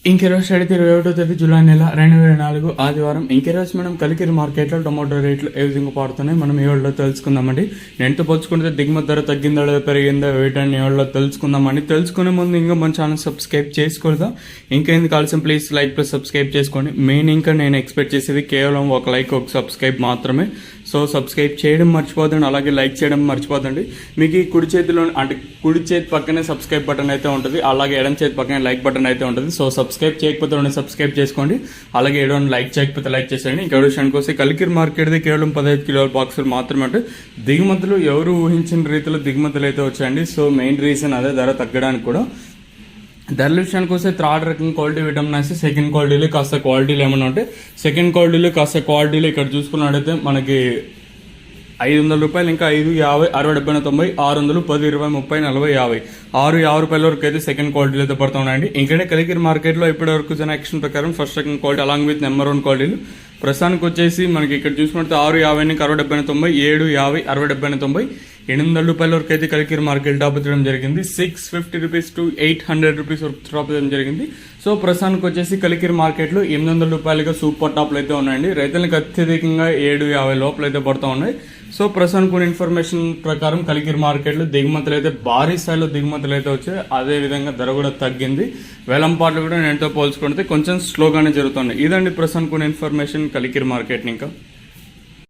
ఇంకెరోజు study 21వ తేదీ July నెల 2024 ఆదివారం. ఇంకెరోజు మనం కలికిరి మార్కెట్లో టొమాటో రేట్లు ఏ విధంగా పడుతున్నాయి మనం ఈ వీడియోలో తెలుసుకుందామండి. నేనుతో పోల్చుకుంటే దిగుమతి ధర తగ్గిందా లేదా పెరిగిందా వీటన్ని ఈ వీడియోలో తెలుసుకుందామండి. తెలుసుకునే ముందు ఇంకా మన ఛానల్ సబ్స్క్రైబ్ చేసుకోదా, ఇంకేంది కావాల్సిన ప్లీజ్ లైక్ ప్లస్ సబ్స్క్రైబ్ చేసుకోండి. మెయిన్ ఇంకా నేను ఎక్స్పెక్ట్ చేసేది కేవలం ఒక లైక్ ఒక సబ్స్క్రైబ్ మాత్రమే. సో సబ్స్క్రైబ్ చేయడం మర్చిపోదండి, అలాగే లైక్ చేయడం మర్చిపోదండి. మీకు ఈ కుడి చేతిలో అంటే కుడి చేతి పక్కనే సబ్స్క్రైబ్ బటన్ అయితే ఉంటుంది, అలాగే ఎడం చేతి పక్కనే లైక్ బటన్ అయితే ఉంటుంది. సో సబ్స్క్రైబ్ చేయకపోతే సబ్స్క్రైబ్ చేసుకోండి, అలాగే ఏడో లైక్ చేయకపోతే లైక్ చేసేయండి. ఇంకా విషయానికి వస్తే కలికిరి మార్కెట్ది కేవలం 15 కిలోల బాక్సులు మాత్రమే అంటే దిగుమతులు ఎవరు ఊహించిన రీతిలో దిగుమతులు అయితే వచ్చాయండి. సో మెయిన్ రీజన్ అదే ధర తగ్గడానికి కూడా. ధరల విషయానికి వస్తే థర్డ్ రకం క్వాలిటీ విటమిన్ వేస్తే సెకండ్ క్వాలిటీలో కాస్త క్వాలిటీలు ఏమన్నా ఉంటే సెకండ్ క్వాలిటీలో కాస్త క్వాలిటీలో ఇక్కడ చూసుకున్నట్టయితే మనకి 500 రూపాయలు, ఇంకా 5, 50, 60, 70, 90, 600, 10, 20, 30, 40, 50, 6 రూపాయల వరకు అయితే సెకండ్ క్వాలిటీలు అయితే పడుతున్నాయండి. ఇంకనే కలికిరి మార్కెట్లో ఇప్పటి వరకు జన యాక్షన్ ప్రకారం first second quality along with number 1 క్వాలిటీలు ప్రస్తుతానికి వచ్చేసి మనకి ఇక్కడ చూసుకుంటే 6, 50, 60, 70, 90, 7, 50, 60, 70, 90, 800 రూపాయల వరకు అయితే కలికిరి మార్కెట్ టాప్ చేయడం జరిగింది. 650 రూపీస్ టు 800 రూపీస్ వరకు టాప్ చేయడం జరిగింది. సో ప్రస్తుతానికి వచ్చేసి కలికిరి మార్కెట్లో 800 రూపాయలుగా సూపర్ టాప్లు అయితే ఉన్నాయండి. రైతులకు అత్యధికంగా 750 లోపల అయితే పడుతూ ఉన్నాయి. సో ప్రస్తుతానికి కొన్ని ఇన్ఫర్మేషన్ ప్రకారం కలికిరి మార్కెట్లో దిగుమతులు అయితే భారీ స్థాయిలో దిగుమతులు అయితే వచ్చాయి. అదే విధంగా ధర కూడా తగ్గింది. వేలంపాట్లు కూడా నేనుతో పోల్చుకుంటే కొంచెం స్లోగానే జరుగుతున్నాయి. ఇదండి ప్రస్తుతానికి కొన్ని ఇన్ఫర్మేషన్ కలికిరి మార్కెట్. ఇంకా